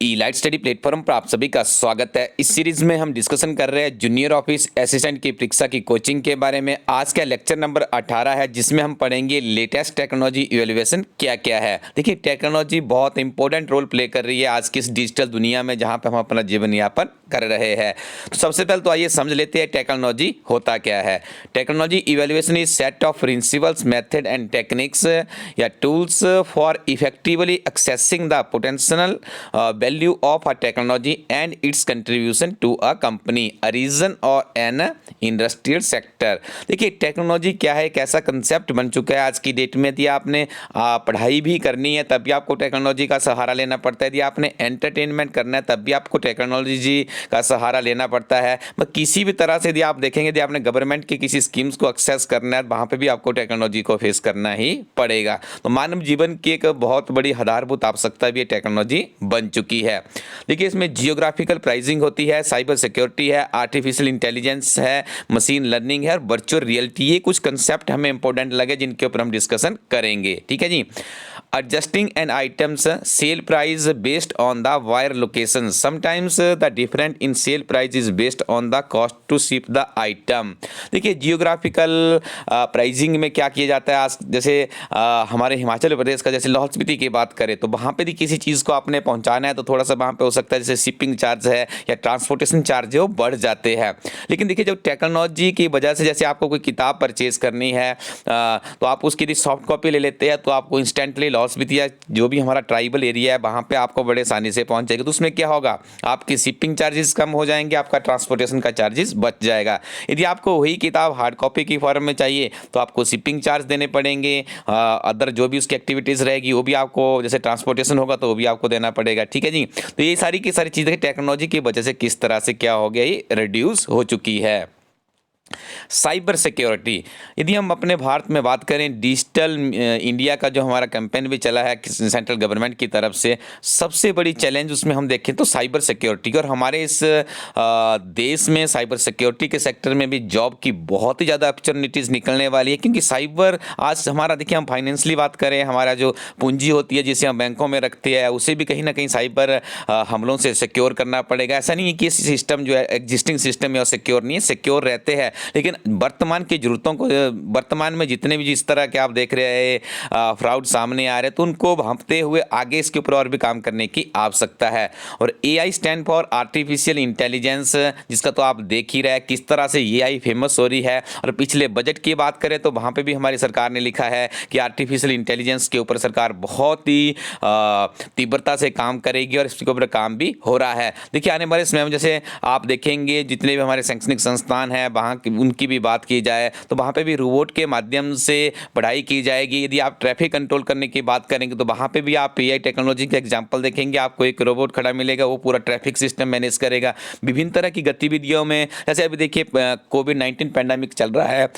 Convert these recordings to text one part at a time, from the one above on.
ई-लाइट study platform पर आप सभी का स्वागत है। इस सीरीज में हम डिस्कशन कर रहे हैं जूनियर ऑफिस असिस्टेंट की परीक्षा की कोचिंग के बारे में। आज का लेक्चर नंबर 18 है, जिसमें हम पढ़ेंगे लेटेस्ट टेक्नोलॉजी इवैल्यूएशन क्या क्या है। देखिए, टेक्नोलॉजी बहुत इंपॉर्टेंट रोल प्ले कर रही है आज की इस डिजिटल दुनिया में, जहाँ पे हम अपना जीवन यापन कर रहे हैं। तो सबसे पहले तो आइए समझ लेते हैं टेक्नोलॉजी होता क्या है। Technology evaluation is set of principles, method and techniques या tools for effectively accessing the potential value of a technology and its contribution to a company, a region or an industrial sector। देखिए, technology क्या है, एक ऐसा concept बन चुका है आज की डेट में। यदि आपने पढ़ाई भी करनी है तब भी आपको टेक्नोलॉजी का सहारा लेना पड़ता है। यदि आपने एंटरटेनमेंट करना है तब भी आपको टेक्नोलॉजी का सहारा लेना पड़ता है। किसी भी तरह से यदि आप देखेंगे, यदि आपने गवर्नमेंट की किसी स्कीम्स को एक्सेस करना है, वहाँ पर भी आपको टेक्नोलॉजी को फेस करना ही पड़ेगा। तो मानव जीवन की एक बहुत बड़ी आधारभूत आवश्यकता भी टेक्नोलॉजी बन चुकी है। देखिए, इसमें जियोग्राफिकल प्राइसिंग होती है, साइबर सिक्योरिटी है, आर्टिफिशियल इंटेलिजेंस है, मशीन लर्निंग है और वर्चुअल रियलिटी। ये कुछ कंसेप्ट हमें इंपॉर्टेंट लगे जिनके ऊपर हम डिस्कशन करेंगे। ठीक है जी। adjusting an item's sale price based on the wire location, sometimes the difference in sale price is based on the cost to ship the item। देखिए, जियोग्राफिकल प्राइसिंग में क्या किया जाता है, आज जैसे हमारे हिमाचल प्रदेश का जैसे लाहौल स्पीति की बात करें तो वहाँ पे भी किसी चीज़ को आपने पहुँचाना है तो थोड़ा सा वहाँ पे हो सकता है जैसे शिपिंग चार्ज है या ट्रांसपोर्टेशन चार्ज है वो बढ़ जाते हैं। लेकिन देखिए, जब टेक्नोलॉजी की वजह से जैसे आपको कोई किताब परचेज करनी है तो आप उसकी यदि सॉफ्ट कॉपी ले लेते हैं तो आपको इंस्टेंटली लाहौल स्पीति या जो भी हमारा ट्राइबल एरिया है वहाँ पे आपको बड़े आसानी से पहुँच जाएगी। तो उसमें क्या होगा, आपकी शिपिंग चार्जेस कम हो जाएंगे, आपका ट्रांसपोर्टेशन का चार्जेस बच जाएगा। यदि आपको वही किताब हार्ड कॉपी की फॉर्म में चाहिए तो आपको शिपिंग चार्ज देने पड़ेंगे, अदर जो भी उसकी एक्टिविटीज़ रहेगी वो भी आपको, जैसे ट्रांसपोर्टेशन होगा तो वो भी आपको देना पड़ेगा। ठीक है जी। तो ये सारी की सारी चीज़ें टेक्नोलॉजी की वजह से किस तरह से क्या हो गया, ये रिड्यूस हो चुकी है। साइबर सिक्योरिटी, यदि हम अपने भारत में बात करें, डिजिटल इंडिया का जो हमारा कैंपेन भी चला है सेंट्रल गवर्नमेंट की तरफ से, सबसे बड़ी चैलेंज उसमें हम देखें तो साइबर सिक्योरिटी। और हमारे इस देश में साइबर सिक्योरिटी के सेक्टर में भी जॉब की बहुत ही ज़्यादा अपॉर्चुनिटीज़ निकलने वाली है। क्योंकि साइबर आज हमारा, देखिए, हम फाइनेंशियली बात करें, हमारा जो पूंजी होती है जिसे हम बैंकों में रखते हैं उसे भी कहीं ना कहीं साइबर हमलों से सिक्योर करना पड़ेगा। ऐसा नहीं है कि सिस्टम जो है एग्जिस्टिंग सिस्टम है और सिक्योर नहीं है, सिक्योर रहते हैं। लेकिन वर्तमान की जरूरतों को, वर्तमान में जितने भी जिस तरह के आप देख रहे हैं फ्रॉड सामने आ रहे हैं तो उनको भांपते हुए आगे इसके ऊपर और भी काम करने की आवश्यकता है। और AI stand for artificial intelligence, जिसका तो आप देख ही रहे हैं किस तरह से एआई फेमस हो रही है। और पिछले बजट की बात करें तो वहाँ पे भी हमारी सरकार ने लिखा है कि आर्टिफिशियल इंटेलिजेंस के ऊपर सरकार बहुत ही तीव्रता से काम करेगी और इसके ऊपर काम भी हो रहा है। देखिए, आने वाले समय में जैसे आप देखेंगे जितने भी हमारे शैक्षणिक संस्थान हैं वहाँ उनकी भी बात की जाए तो वहाँ पे भी रोबोट के माध्यम से पढ़ाई की जाएगी। यदि आप ट्रैफिक कंट्रोल करने की बात करेंगे तो वहाँ पे भी आप एआई टेक्नोलॉजी का एग्जांपल देखेंगे, आपको एक रोबोट खड़ा मिलेगा, वो पूरा ट्रैफिक सिस्टम मैनेज करेगा। विभिन्न तरह की गतिविधियों में, जैसे अभी देखिए कोविड-19 पैंडेमिक चल रहा है।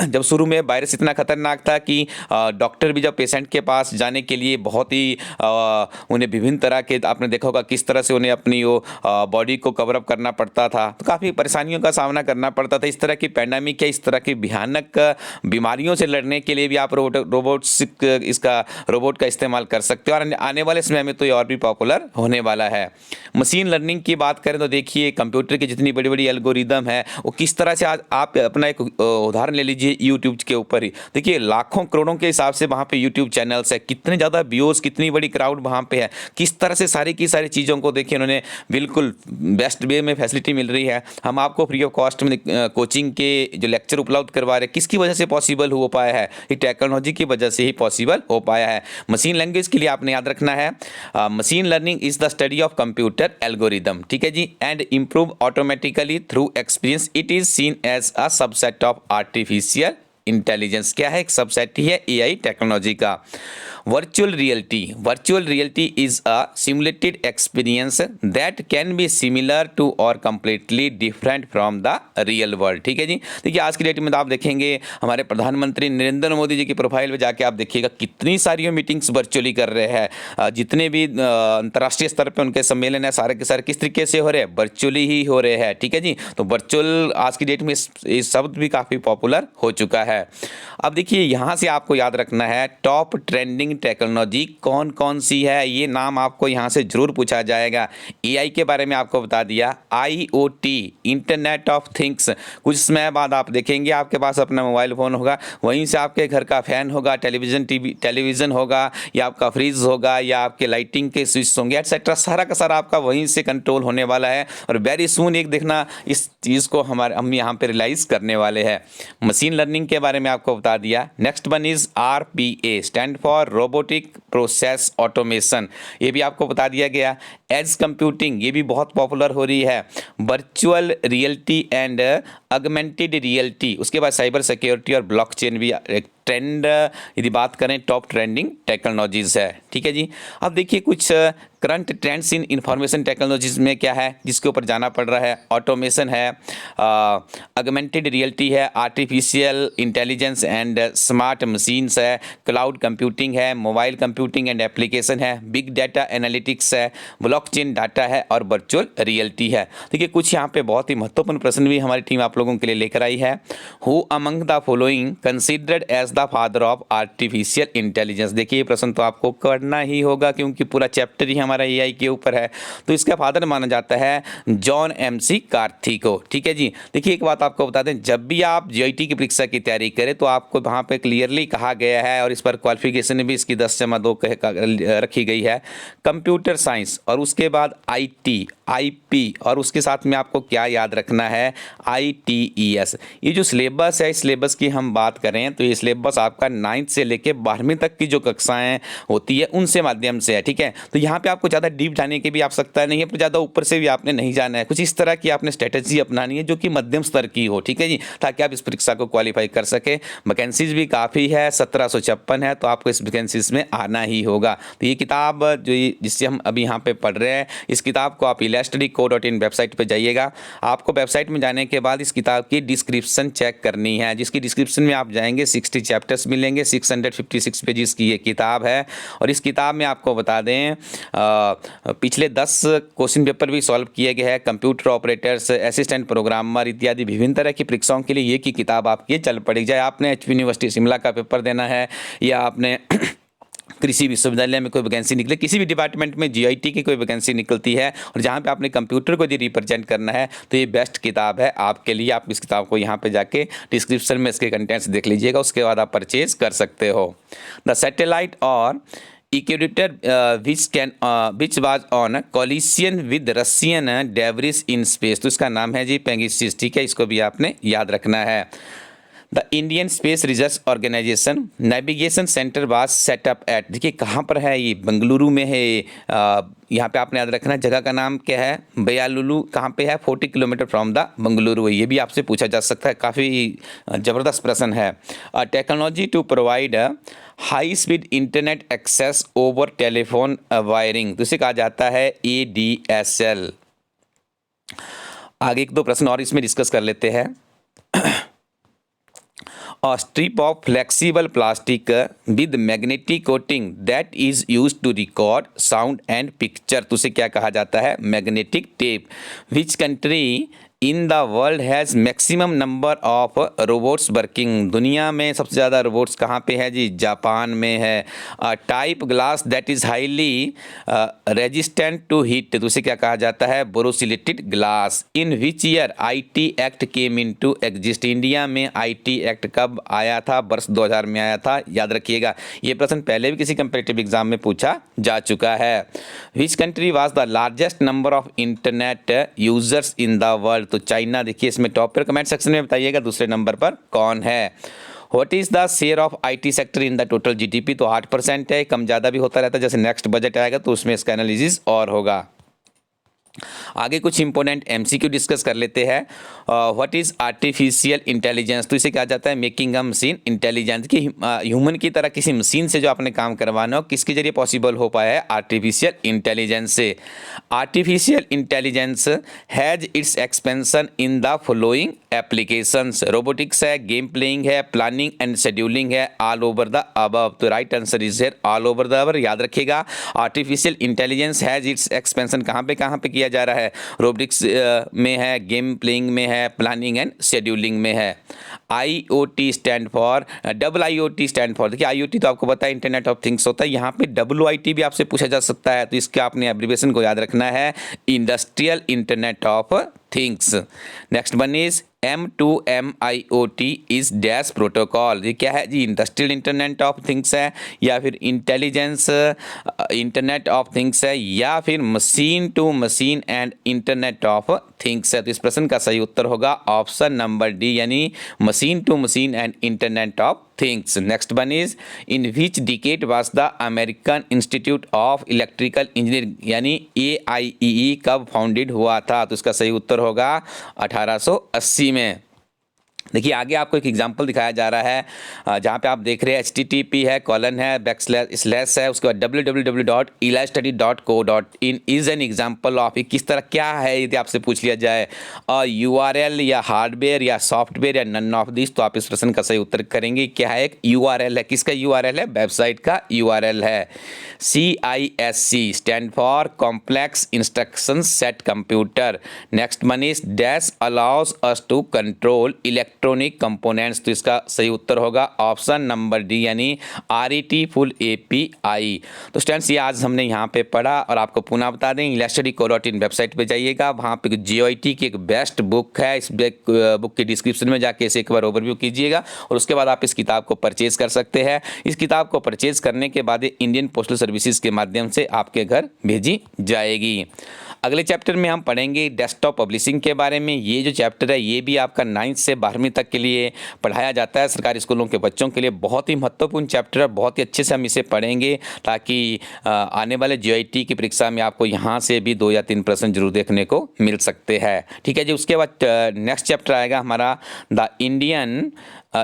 जब शुरू में वायरस इतना खतरनाक था कि डॉक्टर भी जब पेशेंट के पास जाने के लिए बहुत ही उन्हें विभिन्न तरह के, आपने देखा होगा किस तरह से उन्हें अपनी वो बॉडी को कवर अप करना पड़ता था, तो काफ़ी परेशानियों का सामना करना पड़ता था। इस तरह की पैंडेमिक या इस तरह की भयानक बीमारियों से लड़ने के लिए भी आप रोबोट का इस्तेमाल कर सकते हो। और आने वाले समय में तो ये और भी पॉपुलर होने वाला है। मशीन लर्निंग की बात करें तो देखिए, कंप्यूटर की जितनी बड़ी बड़ी एल्गोरिदम है वो किस तरह से, आज आप अपना एक उदाहरण ले लीजिए यूट्यूब के ऊपर ही, देखिए लाखों करोड़ों के हिसाब से वहाँ पे यूट्यूब चैनल्स है, कितने ज़्यादा व्यूअर्स, कितनी बड़ी क्राउड वहाँ पे है, किस तरह से सारी की सारी चीज़ों को देखिए उन्होंने बिल्कुल बेस्ट वे में फैसिलिटी मिल रही है। हम आपको फ्री ऑफ कॉस्ट में कोचिंग के जो लेक्चर उपलब्ध करवा रहे, किसकी वजह से पॉसिबल हो पाया है, ये टेक्नोलॉजी की वजह से ही पॉसिबल हो पाया है। मशीन लैंग्वेज के लिए आपने याद रखना है, machine learning is the study of computer algorithm. ठीक है जी। And improve automatically through experience, it is seen as a subset of artificial intelligence. क्या है, एक सबसेट ही है एआई टेक्नोलॉजी का। Virtual reality is a simulated experience that can be similar to or completely different from the real world. ठीक है जी। देखिए, आज की डेट में तो आप देखेंगे हमारे प्रधानमंत्री नरेंद्र मोदी जी की प्रोफाइल पे जाके आप देखिएगा कितनी सारी मीटिंग्स वर्चुअली कर रहे हैं। जितने भी अंतर्राष्ट्रीय स्तर पे उनके सम्मेलन है सारे के सारे किस तरीके से हो रहे हैं, वर्चुअली ही हो रहे हैं। ठीक है जी। तो वर्चुअल आज की डेट में इस शब्द भी काफ़ी पॉपुलर हो चुका है। अब देखिए, यहाँ से आपको याद रखना है टॉप ट्रेंडिंग लर्निंग टेक्नोलॉजी कौन कौन सी है, ये नाम आपको यहाँ से जरूर पूछा जाएगा। एआई के बारे में आपको बता दिया, आईओटी इंटरनेट ऑफ थिंग्स, कुछ समय बाद आप देखेंगे आपके पास अपना मोबाइल फ़ोन होगा, वहीं से आपके घर का फैन होगा, टेलीविज़न होगा, या आपका फ्रिज होगा, या आपके लाइटिंग के स्विच होंगे एक्सेट्रा, सारा का सारा आपका वहीं से कंट्रोल होने वाला है। और वेरी सून एक देखना इस चीज़ को हम यहाँ पे रियलाइज़ करने वाले हैं। मशीन लर्निंग के बारे में आपको बता दिया। Next one is RPA, stand for robotic process automation, ये भी आपको बता दिया गया। एज कंप्यूटिंग, ये भी बहुत पॉपुलर हो रही है। Virtual reality and augmented reality, उसके बाद साइबर सिक्योरिटी और ब्लॉकचेन भी एक ट्रेंड, यदि बात करें टॉप ट्रेंडिंग टेक्नोलॉजीज़ है। ठीक है जी। अब देखिए कुछ current trends in information technologies में क्या है जिसके ऊपर जाना पड़ रहा है। ऑटोमेशन है, ऑगमेंटेड रियलिटी है, artificial intelligence and smart machines है, क्लाउड कंप्यूटिंग है, मोबाइल कंप्यूटिंग एंड एप्लीकेशन है, बिग डाटा एनालिटिक्स है, ब्लॉकचेन डाटा है और वर्चुअल रियलिटी है। देखिए कुछ यहाँ पे बहुत ही महत्वपूर्ण प्रश्न भी हमारी टीम आप लोगों के लिए लेकर आई है। Who among the following considered as the father of artificial intelligence, देखिए ये प्रश्न तो आपको करना ही होगा क्योंकि पूरा चैप्टर ही हमारा एआई के ऊपर है। तो इसका फादर माना जाता है जॉन एमसी कार्थी को। ठीक है जी। देखिए एक बात आपको बता दें, जब भी आप जीआईटी की परीक्षा की तैयारी करें तो आपको वहाँ पे क्लियरली कहा गया है और इस पर क्वालिफिकेशन भी इसकी 10/2 रखी गई है, कंप्यूटर साइंस और उसके बाद आईटी, आईपी और उसके साथ में आपको क्या याद रखना है, आईटीईएस। ये जो सिलेबस है, इस सिलेबस की हम बात करें तो ये सिलेबस आपका 9th से लेके 12वीं तक की जो कक्षाएं होती है उनसे माध्यम से है। ठीक है। तो यहाँ पे आपको ज़्यादा डीप जाने की भी आवश्यकता नहीं है, पर ज़्यादा ऊपर से भी आपने नहीं जाना है। कुछ इस तरह की आपने स्ट्रेटेजी अपनानी है जो कि मध्यम स्तर की हो। ठीक है जी, ताकि आप इस परीक्षा को क्वालिफाई कर सके। वैकेंसीज भी काफ़ी है, 1756 है, तो आपको इस वैकेंसीज में आना ही होगा। तो ये किताब जो जिससे हम अभी यहाँ पे पढ़ रहे हैं, इस किताब को आप elastedco.in वेबसाइट पे जाइएगा। आपको वेबसाइट में जाने के बाद इस किताब की डिस्क्रिप्शन चेक करनी है, जिसकी डिस्क्रिप्शन में आप जाएंगे 60 चैप्टर्स मिलेंगे, 656 पेजेस की ये किताब है। और इस किताब में आपको बता दें पिछले 10 क्वेश्चन पेपर भी सॉल्व किए गए हैं। कंप्यूटर ऑपरेटर्स, असिस्टेंट प्रोग्रामर इत्यादि विभिन्न तरह की परीक्षाओं के लिए ये की किताब आपकी चल पड़ेगी। चाहे आपने एचपी यूनिवर्सिटी शिमला का पेपर देना है या आपने कृषि विश्वविद्यालय में कोई वैकेंसी निकले, किसी भी डिपार्टमेंट में जीआईटी की कोई वैकेंसी निकलती है और जहाँ पे आपने कंप्यूटर को यदि रिप्रेजेंट करना है तो ये बेस्ट किताब है आपके लिए। आप इस किताब को यहाँ पे जाके डिस्क्रिप्शन में इसके कंटेंट्स देख लीजिएगा, उसके बाद आप परचेज कर सकते हो। द सैटेलाइट और equator which was on collision with Russian debris in space, तो इसका नाम है जी पेगासस। ठीक है, इसको भी आपने याद रखना है। The Indian space research organisation navigation centre was set up at, देखिए कहाँ पर है ये, बेंगलुरु में है। यहाँ पे आपने याद रखना है जगह का नाम क्या है, बेयालुलु कहाँ पे है, 40 किलोमीटर फ्रॉम द बेंगलुरु। ये भी आपसे पूछा जा सकता है, काफ़ी ज़बरदस्त प्रश्न है। Technology to provide high speed internet access over telephone wiring, तो इसे कहा जाता है ADSL। आगे 1-2 प्रश्न और इसमें डिस्कस कर लेते हैं। A strip of flexible plastic with magnetic coating that is used to record sound and picture, तो उसे क्या कहा जाता है, magnetic tape. Which country in the world has maximum number of robots working, दुनिया में सबसे ज़्यादा रोबोट्स कहाँ पे है जी, जापान में है। Type glass that is highly resistant to heat, तो उसे क्या कहा जाता है, borosilicated glass. In which year IT act came into exist, India में IT एक्ट कब आया था, वर्ष 2000 में आया था, याद रखिएगा। ये प्रश्न पहले भी किसी कंपेटिटिव एग्जाम में पूछा जा चुका है। Which country was the largest number of internet users in the world, तो चाइना। देखिए इसमें टॉप पर कमेंट सेक्शन में बताइएगा दूसरे नंबर पर कौन है। What is the share of IT sector in the total GDP, तो 8% है, कम ज़्यादा भी होता रहता है। जैसे नेक्स्ट बजट आएगा तो उसमें इसका एनालिसिस और होगा। आगे कुछ इंपॉर्टेंट MCQ डिस्कस कर लेते हैं। व्हाट इज़ आर्टिफिशियल इंटेलिजेंस, तो इसे कहा जाता है मेकिंग अ मशीन इंटेलिजेंस, कि ह्यूमन की तरह किसी मशीन से जो आपने काम करवाना हो किसके जरिए पॉसिबल हो पाया है, आर्टिफिशियल इंटेलिजेंस से। Artificial intelligence has its expansion in the following applications, robotics है, गेम प्लेइंग है, प्लानिंग एंड शेड्यूलिंग है, ऑल ओवर द अबव, तो right answer is here all over the above. याद रखिएगा artificial intelligence has its expansion कहाँ पे किया किया जा रहा है, रोबोटिक्स में है, गेम प्लेइंग में है, प्लानिंग एंड शेड्यूलिंग में है। IoT stand for, IoT stand for, देखिए IoT तो आपको पता है इंटरनेट ऑफ थिंग्स होता है, यहाँ पे WIT भी आपसे पूछा जा सकता है, तो इसका आपने एब्रिविएशन को याद रखना है, industrial internet of things. Next one is M2M IoT is dash protocol, ये क्या है जी, इंडस्ट्रियल इंटरनेट ऑफ थिंग्स है या फिर इंटेलिजेंस इंटरनेट ऑफ थिंग्स है या फिर machine to machine and internet of things है। तो इस प्रश्न का सही उत्तर होगा ऑप्शन नंबर डी, यानी machine to machine and internet of things. Next one is in which decade was the American institute of electrical engineering यानी AIEE कब फाउंडेड हुआ था? तो इसका सही उत्तर होगा 1880 में। देखिए आगे आपको एक एग्जांपल दिखाया जा रहा है जहाँ पे आप देख रहे हैं HTTP है, कॉलन है, बैकस्लैश है, उसके बाद www.elistudy.co.in is an example of, किस तरह क्या है यदि आपसे पूछ लिया जाए URL या हार्डवेयर या सॉफ्टवेयर या नन ऑफ दिस, तो आप इस प्रश्न का सही उत्तर करेंगे क्या है, एक URL है। किसका URL है? वेबसाइट का URL है। CISC stand for complex instruction set computer. Next one is dash allows us to control electronic components, तो इसका सही उत्तर होगा ऑप्शन नंबर डी, यानी RET फुल API। तो स्टूडेंट्स ये आज हमने यहाँ पे पढ़ा और आपको पुनः बता दें elistudy.co.in वेबसाइट पे जाइएगा, वहाँ पे GOIT की एक बेस्ट बुक है, इस बुक की डिस्क्रिप्शन में जाके इसे एक बार ओवरव्यू कीजिएगा और उसके बाद आप इस किताब को परचेज कर सकते हैं। इस किताब को परचेज करने के बाद इंडियन पोस्टल सर्विसेज के माध्यम से आपके घर भेजी जाएगी। अगले चैप्टर में हम पढ़ेंगे डेस्कटॉप पब्लिशिंग के बारे में। ये जो चैप्टर है ये भी आपका 9th से 12वीं तक के लिए पढ़ाया जाता है, सरकारी स्कूलों के बच्चों के लिए बहुत ही महत्वपूर्ण चैप्टर है, बहुत ही अच्छे से हम इसे पढ़ेंगे ताकि आने वाले GOIT की परीक्षा में आपको यहाँ से भी 2 या 3 प्रश्न जरूर देखने को मिल सकते हैं। ठीक है जी। उसके बाद नेक्स्ट चैप्टर आएगा हमारा the Indian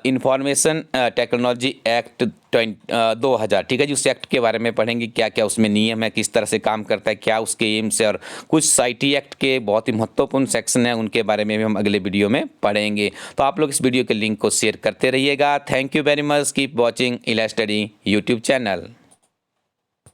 information technology act 2000। ठीक है जी। उस एक्ट के बारे में पढ़ेंगे, क्या क्या उसमें नियम है, किस तरह से काम करता है, क्या उसके एम्स है, और कुछ साइटी एक्ट के बहुत ही महत्वपूर्ण सेक्शन है उनके बारे में भी हम अगले वीडियो में पढ़ेंगे। तो आप लोग इस वीडियो के लिंक को शेयर करते रहिएगा। Thank you very much, keep watching एलिस्टडी यूट्यूब चैनल।